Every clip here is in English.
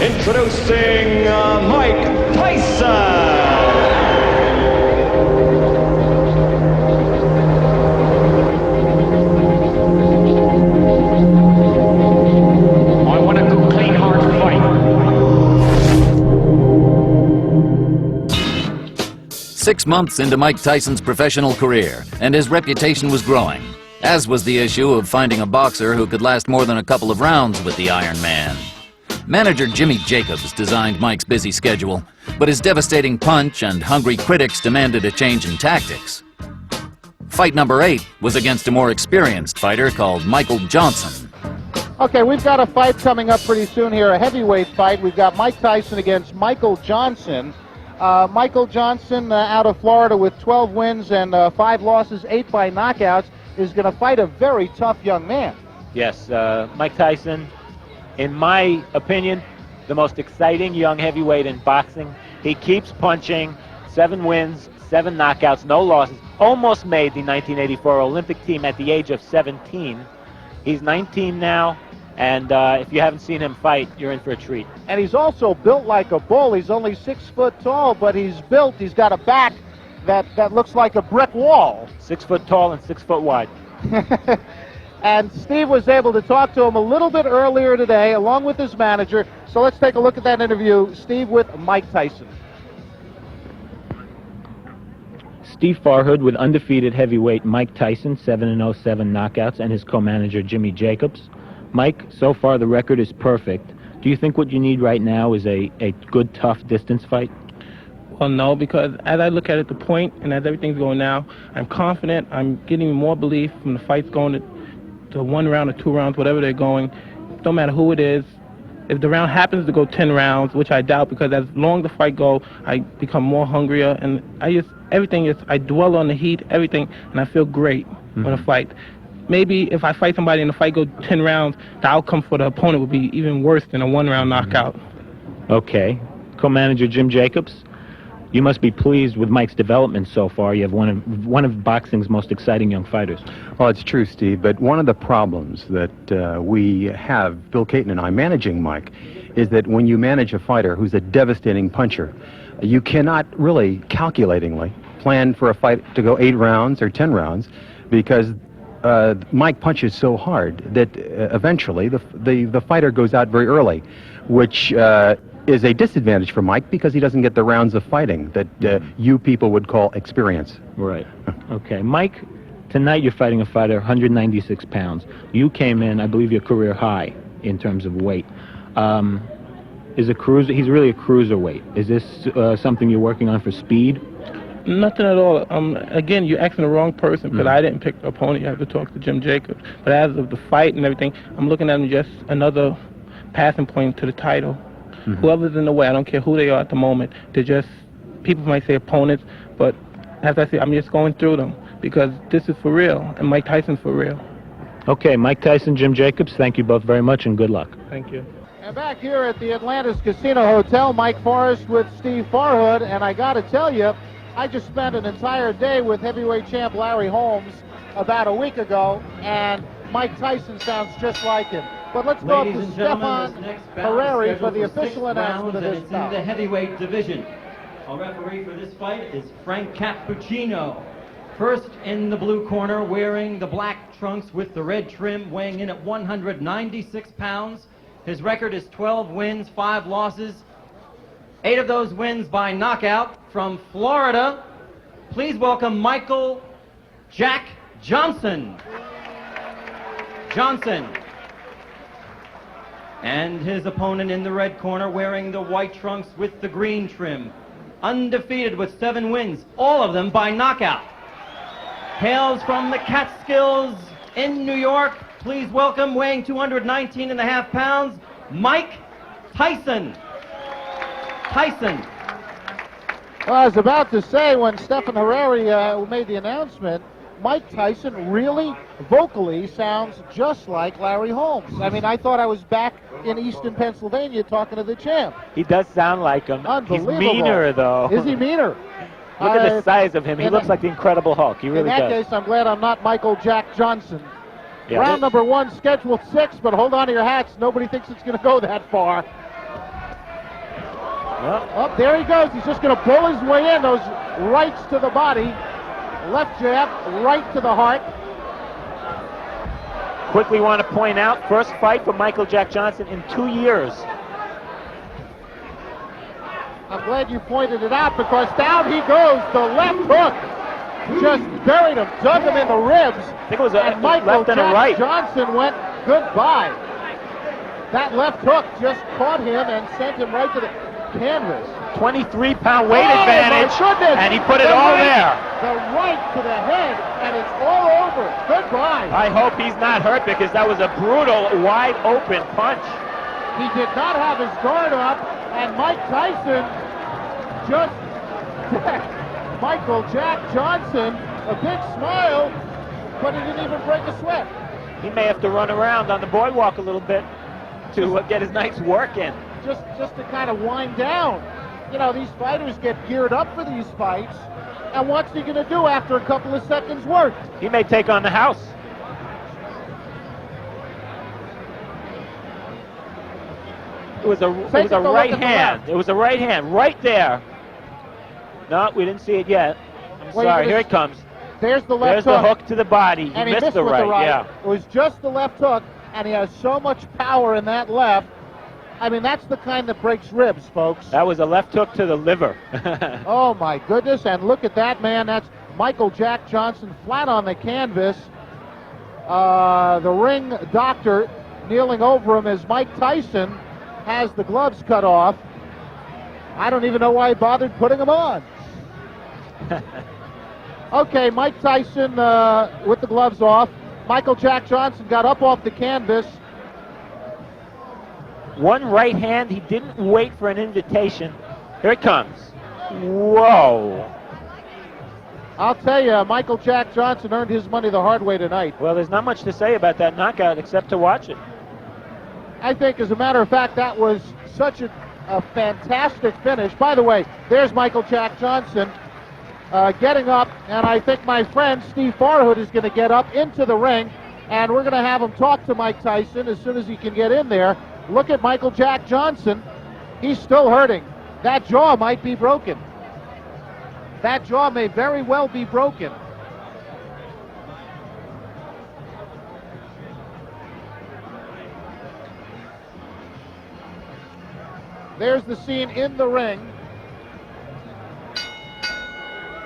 Introducing Mike Tyson. I want a good, clean, hard fight. 6 months into Mike Tyson's professional career, and his reputation was growing, as was the issue of finding a boxer who could last more than a couple of rounds with the Iron Man. Manager Jimmy Jacobs designed Mike's busy schedule, but his devastating punch and hungry critics demanded a change in tactics. Fight number 8 was against a more experienced fighter called Michael Johnson. Okay, we've got a fight coming up pretty soon here, a heavyweight fight. We've got Mike Tyson against Michael Johnson. Michael Johnson out of Florida with 12 wins and 5 losses, 8 by knockouts, is going to fight a very tough young man. Yes, Mike Tyson, in my opinion, the most exciting young heavyweight in boxing. He keeps punching, 7 wins, 7 knockouts, no losses. Almost made the 1984 Olympic team at the age of 17. He's 19 now, and if you haven't seen him fight, you're in for a treat. And he's also built like a bull. He's only 6 foot tall, but he's built. He's got a back that looks like a brick wall. 6 foot tall and 6 foot wide. And Steve was able to talk to him a little bit earlier today, along with his manager. So let's take a look at that interview. Steve with Mike Tyson. Steve Farhood with undefeated heavyweight Mike Tyson, 7-0, 7 knockouts, and his co-manager Jimmy Jacobs. Mike, so far the record is perfect. Do you think what you need right now is a good, tough distance fight? Well, no, because as I look at it, the point, and as everything's going now, I'm confident. I'm getting more belief from the fights going to 1 round or 2 rounds, whatever they're going. No matter who it is. If the round happens to go 10 rounds, which I doubt, because as long the fight go, I become more hungrier, and I dwell on the heat, everything, and I feel great when I fight. Maybe if I fight somebody and the fight goes 10 rounds, the outcome for the opponent would be even worse than a 1-round knockout. Okay. Co-manager Jim Jacobs, you must be pleased with Mike's development so far. You have one of boxing's most exciting young fighters. Well, it's true, Steve, but one of the problems that we have, Bill Caton and I, managing Mike, is that when you manage a fighter who's a devastating puncher, you cannot really calculatingly plan for a fight to go 8 rounds or 10 rounds, because Mike punches so hard that eventually the fighter goes out very early, which is a disadvantage for Mike because he doesn't get the rounds of fighting that you people would call experience. Right. Okay. Mike, tonight you're fighting a fighter 196 pounds. You came in, I believe, your career high in terms of weight. He's really a cruiserweight. Is this something you're working on for speed? Nothing at all. Again, you're asking the wrong person, because I didn't pick the opponent. You have to talk to Jim Jacobs. But as of the fight and everything, I'm looking at him just another passing point to the title. Whoever's in the way, I don't care who they are at the moment. They're just, people might say opponents, but as I say, I'm just going through them because this is for real, and Mike Tyson's for real. Okay, Mike Tyson, Jim Jacobs, thank you both very much, and good luck. Thank you. And back here at the Atlantis Casino Hotel, Mike Forrest with Steve Farhood, and I got to tell you, I just spent an entire day with heavyweight champ Larry Holmes about a week ago, and Mike Tyson sounds just like him. But let's go up to Stefan Harari for the official announcement of this bout. In the heavyweight division. Our referee for this fight is Frank Cappuccino. First in the blue corner, wearing the black trunks with the red trim, weighing in at 196 pounds. His record is 12 wins, 5 losses. 8 of those wins by knockout. From Florida, please welcome Michael Jack Johnson. And his opponent in the red corner, wearing the white trunks with the green trim. Undefeated with 7 wins, all of them by knockout. Hails from the Catskills in New York. Please welcome, weighing 219.5 pounds, Mike Tyson. Well, I was about to say, when Stefan Harari made the announcement, Mike Tyson really vocally sounds just like Larry Holmes. I mean, I thought I was back in Easton, Pennsylvania talking to the champ. He does sound like him. Unbelievable. He's meaner, though. Is he meaner? Look at the size of him. He looks like the Incredible Hulk. He really does. In that case, I'm glad I'm not Michael Jack Johnson. Yeah, Round number 1, scheduled 6, but hold on to your hats. Nobody thinks it's going to go that far. Oh, there he goes. He's just going to pull his way in. Those rights to the body. Left jab, right to the heart. Quickly want to point out, first fight for Michael Jack Johnson in 2 years. I'm glad you pointed it out because down he goes. The left hook just buried him, dug him in the ribs. I think it was a and Michael left and a Jack right. Johnson went goodbye. That left hook just caught him and sent him right to the canvas. 23-pound weight Oh, advantage, my goodness. and he put it The all right- there. The right to the head, and it's all over. Goodbye. I hope he's not hurt because that was a brutal, wide-open punch. He did not have his guard up, and Mike Tyson just Michael Jack Johnson, a big smile, but he didn't even break a sweat. He may have to run around on the boardwalk a little bit to get his night's work in. Just to kind of wind down. You know, these fighters get geared up for these fights, and what's he going to do after a couple of seconds worked? He may take on the house. It was a right hand. It was a right hand right there. No, we didn't see it yet. I'm sorry. Here it comes. There's the left There's the hook to the body. And he missed the with right. the right. Yeah. It was just the left hook, and he has so much power in that left. I mean, that's the kind that breaks ribs, folks. That was a left hook to the liver. Oh, my goodness. And look at that, man. That's Michael Jack Johnson flat on the canvas. The ring doctor kneeling over him as Mike Tyson has the gloves cut off. I don't even know why he bothered putting them on. Okay, Mike Tyson with the gloves off. Michael Jack Johnson got up off the canvas. One right hand. He didn't wait for an invitation. Here it comes. Whoa. I'll tell you, Michael Jack Johnson earned his money the hard way tonight. Well, there's not much to say about that knockout except to watch it. I think, as a matter of fact, that was such a fantastic finish. By the way, there's Michael Jack Johnson getting up, and I think my friend Steve Farhood is going to get up into the ring, and we're going to have him talk to Mike Tyson as soon as he can get in there. Look at Michael Jack Johnson. He's still hurting. That jaw might be broken. That jaw may very well be broken. There's the scene in the ring.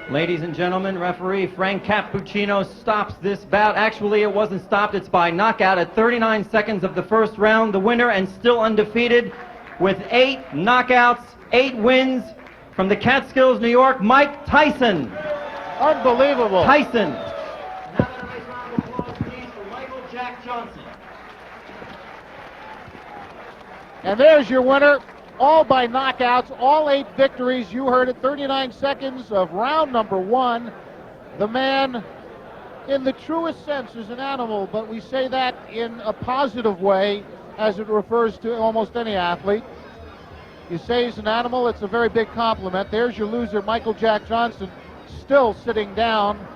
Ladies and gentlemen, referee Frank Cappuccino stops this bout. Actually, it wasn't stopped. It's by knockout at 39 seconds of the first round. The winner and still undefeated with 8 knockouts, 8 wins from the Catskills, New York, Mike Tyson. Unbelievable. Tyson. Another nice round of applause, please, for Michael Jack Johnson. And there's your winner. All by knockouts, all 8 victories. You heard it, 39 seconds of round number 1. The man, in the truest sense, is an animal, but we say that in a positive way as it refers to almost any athlete. You say he's an animal, it's a very big compliment. There's your loser, Michael Jack Johnson, still sitting down.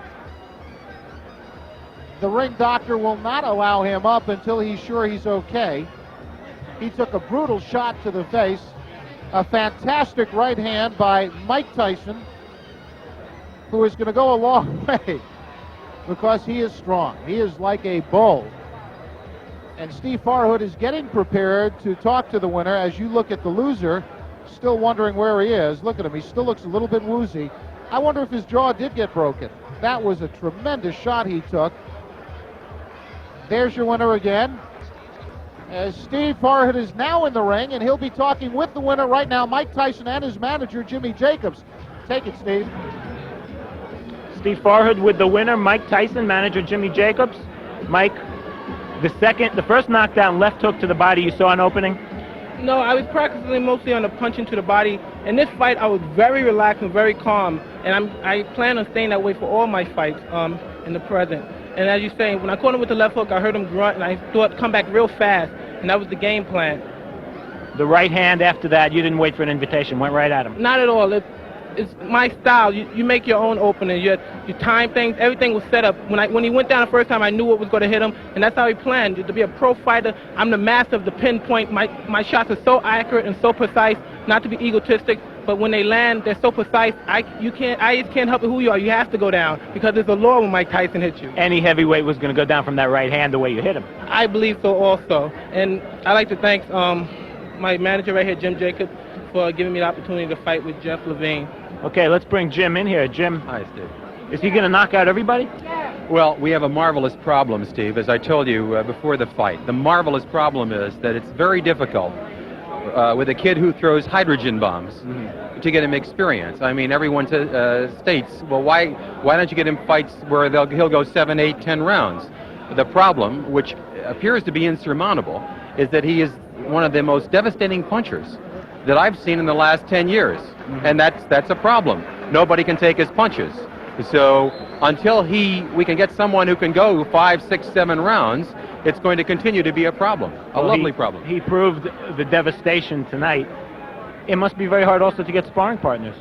The ring doctor will not allow him up until he's sure he's okay. He took a brutal shot to the face. A fantastic right hand by Mike Tyson, who is going to go a long way because he is strong. He is like a bull. And Steve Farhood is getting prepared to talk to the winner. As you look at the loser, still wondering where he is. Look at him. He still looks a little bit woozy. I wonder if his jaw did get broken. That was a tremendous shot he took. There's your winner again. As Steve Farhood is now in the ring, and he'll be talking with the winner right now, Mike Tyson and his manager, Jimmy Jacobs. Take it, Steve. Steve Farhood with the winner, Mike Tyson, manager Jimmy Jacobs. Mike, the first knockdown, left hook to the body, you saw an opening? No, I was practicing mostly on the punch into the body. In this fight, I was very relaxed and very calm, and I plan on staying that way for all my fights in the present. And as you say, when I caught him with the left hook, I heard him grunt, and I thought come back real fast, and that was the game plan. The right hand after that, you didn't wait for an invitation, went right at him. Not at all. it's my style. You make your own opening. You time things. Everything was set up. When he went down the first time, I knew what was going to hit him, and that's how he planned. To be a pro fighter, I'm the master of the pinpoint. My shots are so accurate and so precise. Not to be egotistic, but when they land, they're so precise. I just can't help it who you are. You have to go down because there's a law when Mike Tyson hits you. Any heavyweight was going to go down from that right hand the way you hit him. I believe so also. And I'd like to thank my manager right here, Jim Jacobs, for giving me the opportunity to fight with Jeff Levine. Okay, let's bring Jim in here. Jim, Hi, Steve. is he going to knock out everybody? Well, we have a marvelous problem, Steve, as I told you before the fight. The marvelous problem is that it's very difficult with a kid who throws hydrogen bombs to get him experience. I mean, everyone states, well, why don't you get him fights where he'll go 7, 8, 10 rounds? The problem, which appears to be insurmountable, is that he is one of the most devastating punchers that I've seen in the last 10 years. And that's a problem. Nobody can take his punches. So until we can get someone who can go 5, 6, 7 rounds, it's going to continue to be a problem, a lovely problem. He proved the devastation tonight. It must be very hard also to get sparring partners.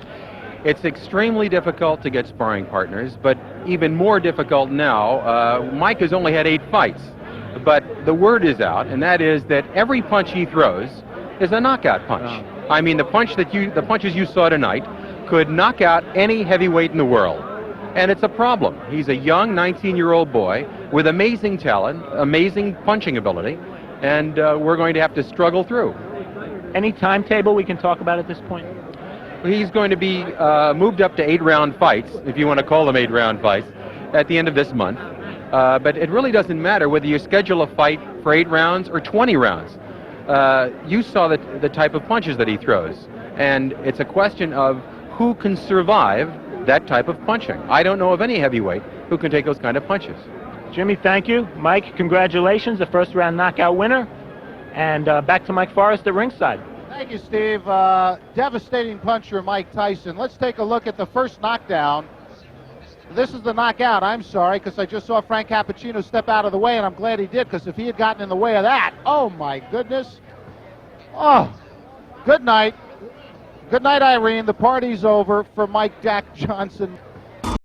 It's extremely difficult to get sparring partners, but even more difficult now. Mike has only had 8 fights, but the word is out, and that is that every punch he throws is a knockout punch. I mean, the punches you saw tonight could knock out any heavyweight in the world. And it's a problem. He's a young 19-year-old boy with amazing talent, amazing punching ability, and we're going to have to struggle through. Any timetable we can talk about at this point? He's going to be moved up to 8-round fights, if you want to call them 8-round fights, at the end of this month. But it really doesn't matter whether you schedule a fight for 8 rounds or 20 rounds. You saw the type of punches that he throws, and it's a question of who can survive that type of punching. I don't know of any heavyweight who can take those kind of punches. Jimmy, thank you. Mike, congratulations, the first-round knockout winner. And back to Mike Forrest at ringside. Thank you, Steve. Devastating puncher, Mike Tyson. Let's take a look at the first knockdown. This is the knockout. I'm sorry, because I just saw Frank Cappuccino step out of the way, and I'm glad he did, because if he had gotten in the way of that, oh, my goodness. Oh, good night. Good night, Irene. The party's over for Mike Jack Johnson.